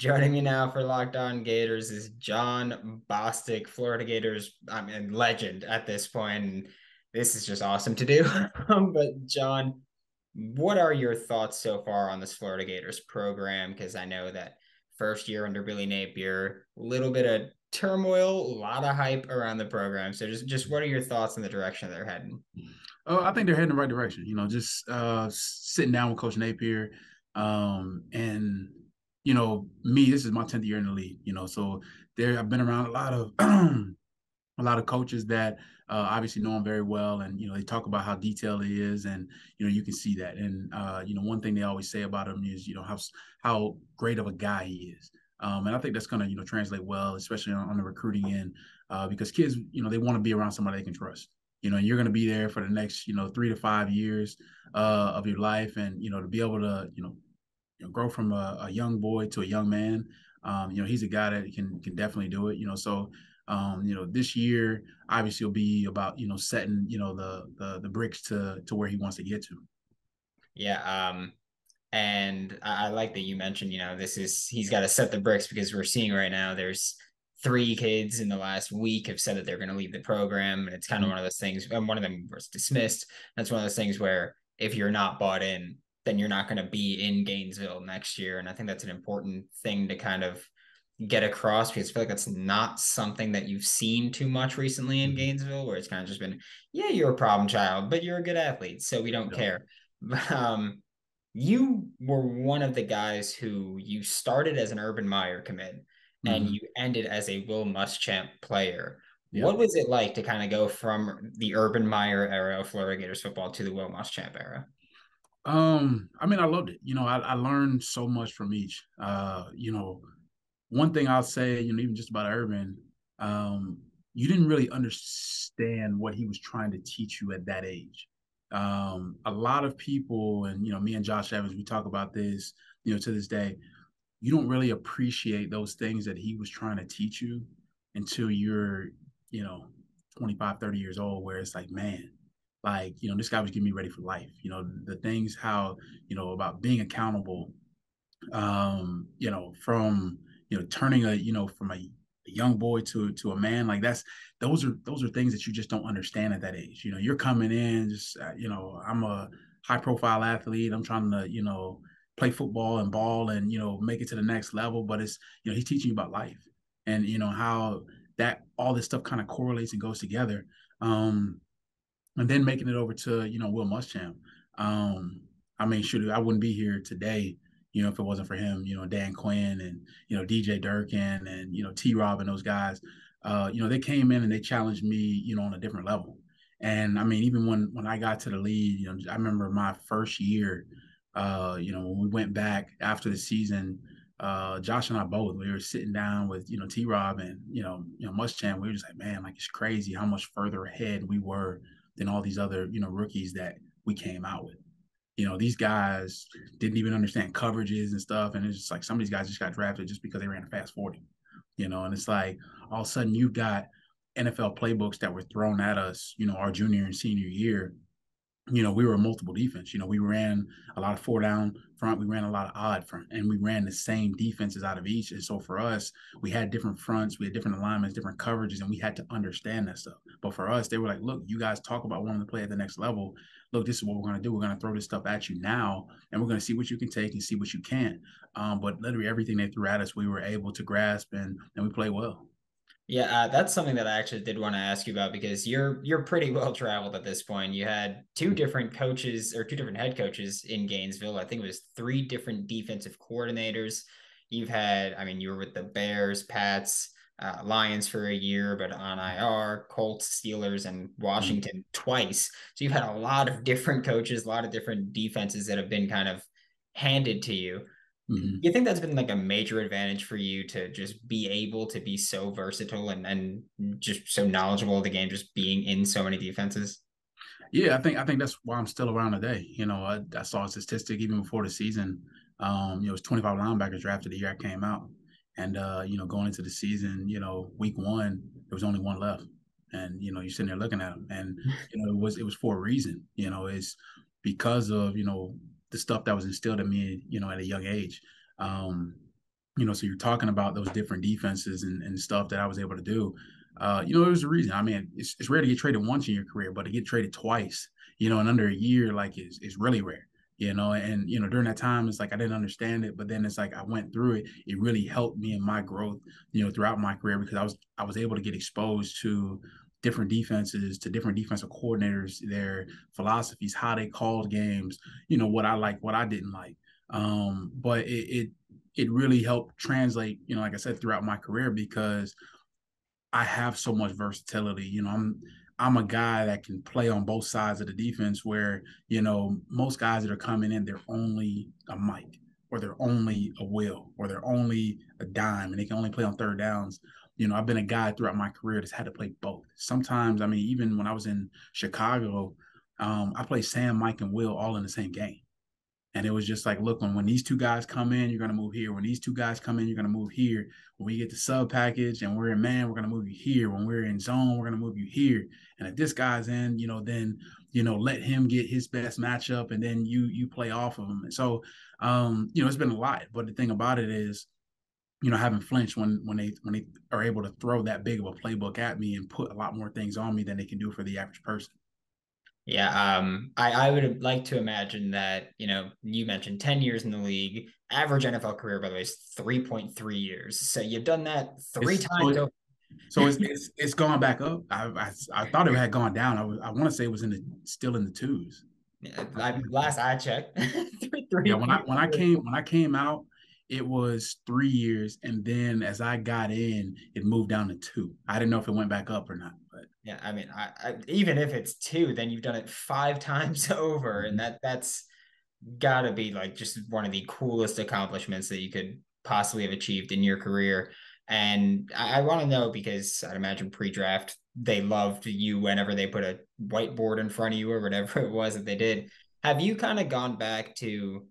Joining me now for Locked On Gators is John Bostic, Florida Gators, I mean, legend at this point. And this is just awesome to do. But John, what are your thoughts so far on this Florida Gators program? Because I know that first year under Billy Napier, a little bit of turmoil, a lot of hype around the program. So just what are your thoughts on the direction they're heading? I think they're heading in the right direction. Just sitting down with Coach Napier, and me. This is my 10th year in the league. So there I've been around a lot of a lot of coaches that obviously know him very well, and they talk about how detailed he is, and you can see that. And one thing they always say about him is how great of a guy he is. And I think that's going to translate well, especially on the recruiting end, because kids they want to be around somebody they can trust. You're going to be there for the next 3 to 5 years of your life, and to be able to grow from a young boy to a young man. He's a guy that can definitely do it. This year obviously will be about setting the bricks to where he wants to get to. Yeah, and I like that you mentioned, he's got to set the bricks because we're seeing right now there's three kids in the last week have said that they're going to leave the program. And it's kind of one of those things, and one of them was dismissed. That's one of those things where if you're not bought in, then you're not going to be in Gainesville next year. And I think that's an important thing to kind of get across because I feel like that's not something that you've seen too much recently in Mm-hmm. Gainesville, where it's kind of just been, yeah, you're a problem child, but you're a good athlete, so we don't Yeah. care. You were one of the guys who you started as an Urban Meyer commit and Mm-hmm. you ended as a Will Muschamp player. Yeah. What was it like to kind of go from the Urban Meyer era of Florida Gators football to the Will Muschamp era? I mean, I loved it. I learned so much from each. One thing I'll say, even just about Urban, you didn't really understand what he was trying to teach you at that age. A lot of people, and me and Josh Evans, we talk about this, to this day. You don't really appreciate those things that he was trying to teach you until you're, you know, 25, 30 years old, where it's like, man, like, this guy was getting me ready for life. The things how, about being accountable, from, turning from a young boy to a man, like those are things that you just don't understand at that age. You're coming in just, I'm a high profile athlete. I'm trying to, play football and ball and, make it to the next level. But it's, he's teaching you about life and, how that all this stuff kind of correlates and goes together. And then making it over to Will Muschamp. I mean, shoot, I wouldn't be here today, if it wasn't for him. Dan Quinn and DJ Durkin and T. Rob and those guys. They came in and they challenged me, on a different level. And I mean, even when I got to the league, I remember my first year. When we went back after the season, Josh and I both, we were sitting down with T. Rob and Muschamp. We were just like, man, like it's crazy how much further ahead we were than all these other, rookies that we came out with. These guys didn't even understand coverages and stuff. And it's just like some of these guys just got drafted just because they ran a fast 40, and it's like all of a sudden you got NFL playbooks that were thrown at us, our junior and senior year. We were a multiple defense. We ran a lot of four down front. We ran a lot of odd front, and we ran the same defenses out of each. And so for us, we had different fronts, we had different alignments, different coverages, and we had to understand that stuff. But for us, they were like, look, you guys talk about wanting to play at the next level. Look, this is what we're going to do. We're going to throw this stuff at you now, and we're going to see what you can take and see what you can't. But literally everything they threw at us, we were able to grasp, and we played well. Yeah, that's something that I actually did want to ask you about because you're pretty well traveled at this point. You had two different coaches or two different head coaches in Gainesville. I think it was three different defensive coordinators. You've had, I mean, you were with the Bears, Pats, Lions for a year, but on IR, Colts, Steelers, and Mm-hmm. Washington twice. So you've had a lot of different coaches, a lot of different defenses that have been kind of handed to you. You think that's been like a major advantage for you to just be able to be so versatile and just so knowledgeable of the game, just being in so many defenses? Yeah, I think that's why I'm still around today. I saw a statistic even before the season. It was 25 linebackers drafted the year I came out, and going into the season, week one there was only one left, and you're sitting there looking at them, and it was for a reason. It's because of the stuff that was instilled in me, at a young age. Um, So you're talking about those different defenses and stuff that I was able to do. There's a reason. I mean, it's rare to get traded once in your career, but to get traded twice, in under a year, like is really rare. And during that time, it's like I didn't understand it, but then it's like I went through it. It really helped me in my growth, throughout my career because I was able to get exposed to different defenses, to different defensive coordinators, their philosophies, how they called games, what I like, what I didn't like. But it really helped translate, like I said, throughout my career because I have so much versatility. I'm a guy that can play on both sides of the defense where, most guys that are coming in, they're only a Mike or they're only a Will or they're only a dime and they can only play on third downs. I've been a guy throughout my career that's had to play both. Sometimes, I mean, even when I was in Chicago, I played Sam, Mike, and Will all in the same game. And it was just like, look, when these two guys come in, you're going to move here. When these two guys come in, you're going to move here. When we get the sub package and we're in man, we're going to move you here. When we're in zone, we're going to move you here. And if this guy's in, then, let him get his best matchup and then you play off of him. And so, it's been a lot. But the thing about it is, I haven't flinched when they are able to throw that big of a playbook at me and put a lot more things on me than they can do for the average person. Yeah, I would like to imagine that, you mentioned 10 years in the league. Average NFL career, by the way, is 3.3 years. So you've done that three It's times so over. it's gone back up. I thought it had gone down. I want to say it was still in the twos. Last I checked, Yeah, 3.3. when I came out, it was 3 years, and then as I got in, it moved down to two. I didn't know if it went back up or not, but Yeah, I mean, even if it's two, then you've done it five times over, and mhm. that's gotta be like just one of the coolest accomplishments that you could possibly have achieved in your career. And I want to know because I'd imagine pre-draft they loved you whenever they put a whiteboard in front of you or whatever it was that they did. Have you kind of gone back to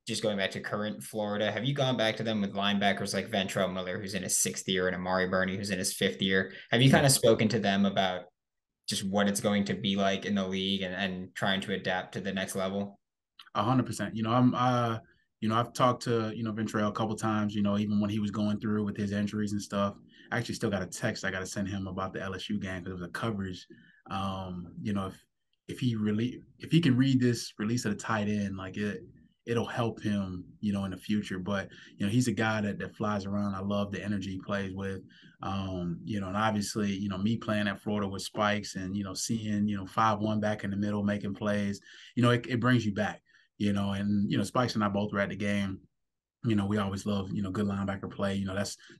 just going back to current Florida? Have you gone back to them with linebackers like Ventrell Miller, who's in his sixth year, and Amari Burney, who's in his fifth year? Have you kind Yeah, of spoken to them about just what it's going to be like in the league and trying to adapt to the next level? 100%. I've talked to Ventrell a couple times. Even when he was going through with his injuries and stuff. I actually still got a text I got to send him about the LSU game because it was a coverage. If he can read this release of the tight end, like it'll help him, in the future. But he's a guy that flies around. I love the energy he plays with. And obviously, me playing at Florida with Spikes and seeing 5-1 back in the middle making plays, it brings you back. And Spikes and I both were at the game. We always love, good linebacker play.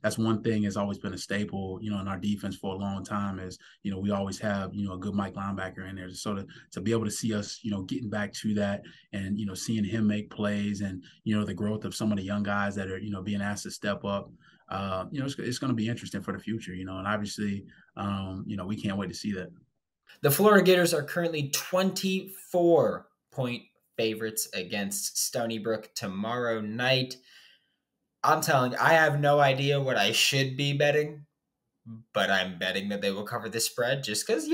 That's one thing has always been a staple, in our defense for a long time is, we always have, a good Mike linebacker in there. So to be able to see us, getting back to that and, seeing him make plays and, the growth of some of the young guys that are, being asked to step up, it's going to be interesting for the future, and obviously, we can't wait to see that. The Florida Gators are currently 24-point favorites against Stony Brook tomorrow night. I'm telling you, I have no idea what I should be betting, but I'm betting that they will cover the spread just because,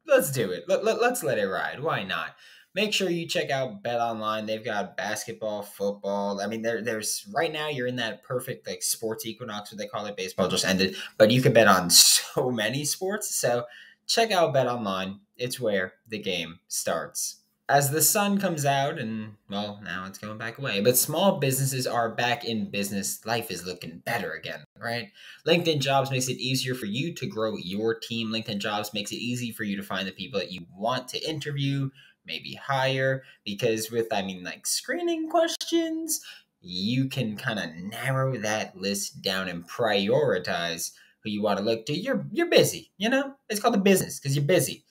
let's do it. Let's let it ride. Why not? Make sure you check out BetOnline. They've got basketball, football. I mean, there's right now you're in that perfect like sports equinox, what they call it. Baseball just ended, but you can bet on so many sports. So check out BetOnline. It's where the game starts. As the sun comes out, and well, now it's going back away, but small businesses are back in business. Life is looking better again, right? LinkedIn Jobs makes it easier for you to grow your team. LinkedIn Jobs makes it easy for you to find the people that you want to interview, maybe hire, because with, like screening questions, you can kind of narrow that list down and prioritize who you want to look to. You're busy, It's called a business because you're busy.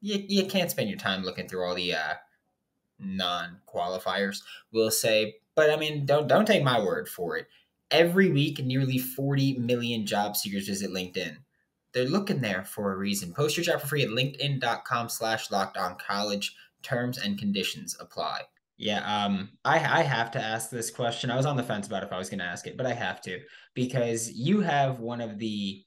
You can't spend your time looking through all the non-qualifiers, we'll say. But I mean, don't take my word for it. Every week, nearly 40 million job seekers visit LinkedIn. They're looking there for a reason. Post your job for free at linkedin.com/lockedoncollege. Terms and conditions apply. Yeah, I have to ask this question. I was on the fence about if I was going to ask it, but I have to because you have one of the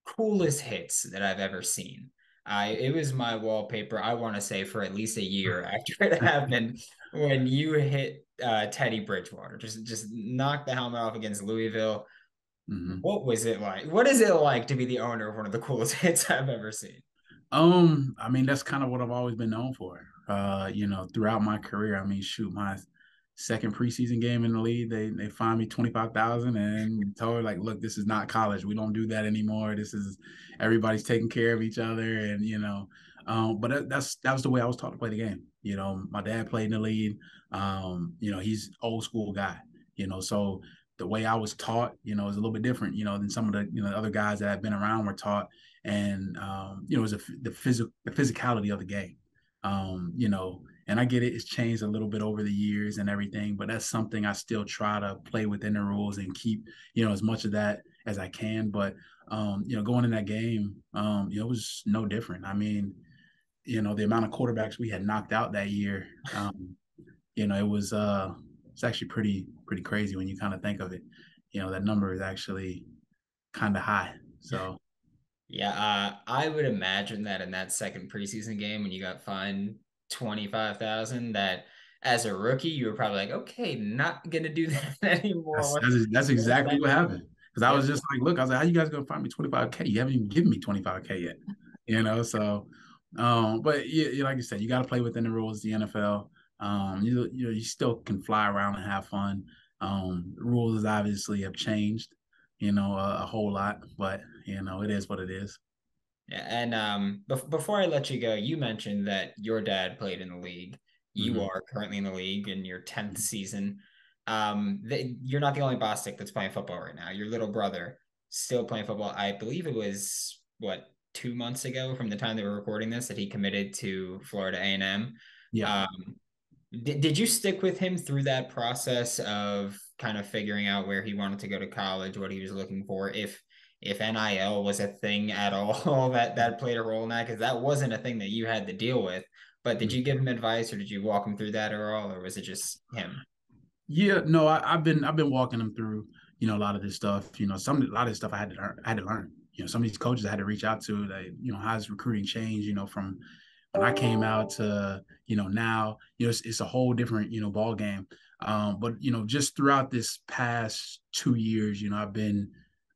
coolest hits that I've ever seen. It was my wallpaper, I want to say, for at least a year after it happened when you hit Teddy Bridgewater. Just knocked the helmet off against Louisville. Mm-hmm. What was it like? What is it like to be the owner of one of the coolest hits I've ever seen? I mean, that's kind of what I've always been known for. Throughout my career, I mean, shoot, my second preseason game in the league, they fined me 25,000 and told like, look, this is not college. We don't do that anymore. This is everybody's taking care of each other, and but that was the way I was taught to play the game. My dad played in the league. He's old school guy. So the way I was taught, is a little bit different, than some of the other guys that have been around were taught, and it was the physicality of the game. And I get it, it's changed a little bit over the years and everything, but that's something I still try to play within the rules and keep, as much of that as I can. But going in that game, it was no different. I mean, the amount of quarterbacks we had knocked out that year, it was it's actually pretty crazy when you kind of think of it. That number is actually kind of high. So Yeah, I would imagine that in that second preseason game when you got fined 25,000, that as a rookie you were probably like, okay, not gonna do that anymore. that's What's exactly that? what happened. Because I was Yep. just like, look, I was like, how you guys gonna find me 25K? You haven't even given me 25K yet. So but like you said, you gotta play within the rules of the NFL. You still can fly around and have fun. Rules obviously have changed, a whole lot, but it is what it is. Yeah, and before I let you go, you mentioned that your dad played in the league. You Mm-hmm. are currently in the league in your 10th season. You're not the only Bostic that's playing football right now. Your little brother still playing football. I believe it was what 2 months ago from the time that we're recording this that he committed to Florida A&M. Yeah. Um, did you stick with him through that process of kind of figuring out where he wanted to go to college, what he was looking for, if NIL was a thing at all that played a role in that? Because that wasn't a thing that you had to deal with. But did you give him advice or did you walk him through that at all, or was it just him? Yeah, no, I've been walking them through, a lot of this stuff. A lot of this stuff I had to learn. Some of these coaches I had to reach out to, like, how's recruiting changed, from when I came out to, now, it's a whole different, ball game. But just throughout this past 2 years,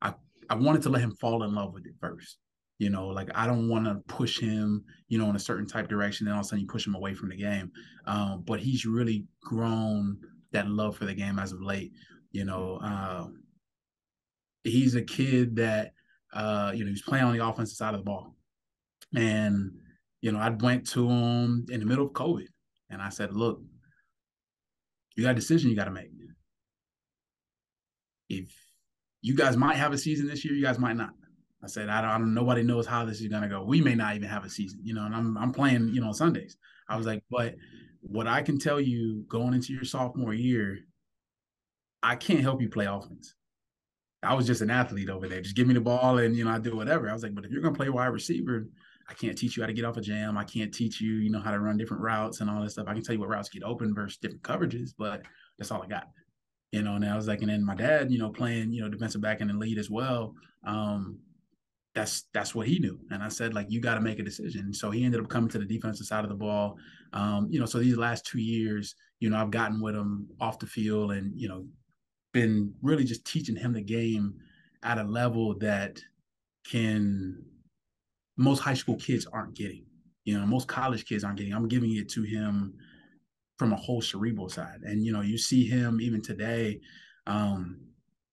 I I wanted to let him fall in love with it first. Like I don't want to push him, in a certain type direction, and all of a sudden you push him away from the game. But he's really grown that love for the game as of late. You know, uh, he's a kid that he's playing on the offensive side of the ball, and I went to him in the middle of COVID, and I said, "Look, you got a decision you got to make. If you guys might have a season this year, you guys might not." I said, I don't. Nobody knows how this is gonna go. We may not even have a season, and I'm playing, on Sundays. I was like, but what I can tell you going into your sophomore year, I can't help you play offense. I was just an athlete over there. Just give me the ball and I do whatever. I was like, but if you're gonna play wide receiver, I can't teach you how to get off a jam. I can't teach you, how to run different routes and all this stuff. I can tell you what routes get open versus different coverages, but that's all I got. And I was like, and then my dad, playing, defensive back in the lead as well. That's what he knew. And I said, like, you got to make a decision. So he ended up coming to the defensive side of the ball. So these last 2 years, I've gotten with him off the field and, been really just teaching him the game at a level that can most high school kids aren't getting. Most college kids aren't getting. I'm giving it to him from a whole cerebral side. And you see him even today. Um,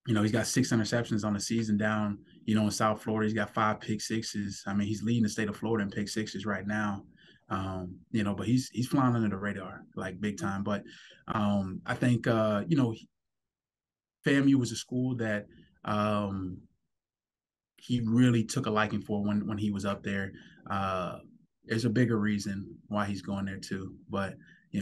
he's got 6 interceptions on the season down. In South Florida, he's got 5 pick sixes. I mean, he's leading the state of Florida in pick sixes right now. But he's flying under the radar like big time. But I think FAMU was a school that he really took a liking for when he was up there. There's a bigger reason why he's going there too, but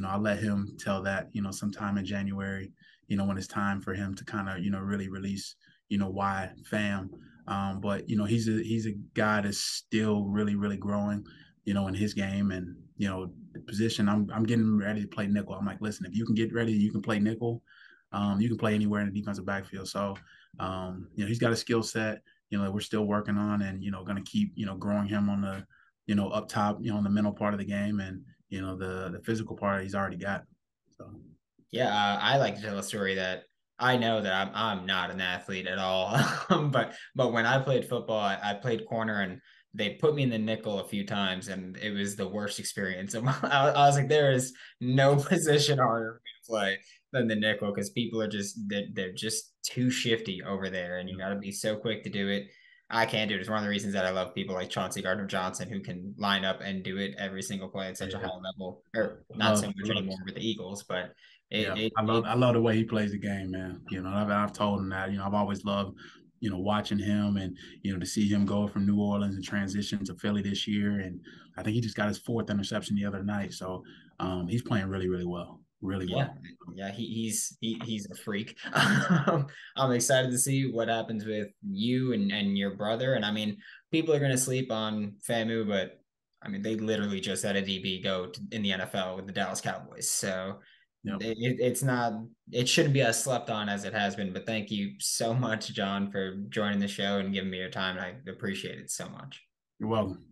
I let him tell that sometime in January, when it's time for him to kind of really release why fam. But he's a guy that's still really growing, in his game and the position. I'm getting ready to play nickel. I'm like, listen, if you can get ready, you can play nickel. You can play anywhere in the defensive backfield. So he's got a skill set that we're still working on and going to keep growing him on the up top, in the mental part of the game, and the physical part he's already got. So Yeah, I like to tell a story that I know that I'm not an athlete at all. But when I played football, I played corner and they put me in the nickel a few times and it was the worst experience. I was like, there is no position harder for me to play than the nickel because people are they're just too shifty over there and you got to be so quick to do it. I can't do it. It's one of the reasons that I love people like Chauncey Gardner-Johnson who can line up and do it every single play at such a high yeah, level, or not so love, much love. anymore with the Eagles, but Yeah, it, I love it I love the way he plays the game, man. I've told him that. I've always loved watching him, and to see him go from New Orleans and transition to Philly this year, and I think he just got his fourth interception the other night. So he's playing really, really well, really yeah, well. yeah, he's a freak. I'm excited to see what happens with you and your brother. And I mean, people are going to sleep on Famu, but I mean, they literally just had a DB in the NFL with the Dallas Cowboys. So Yep. it's not, it shouldn't be as slept on as it has been. But thank you so much, John, for joining the show and giving me your time. I appreciate it so much. You're welcome.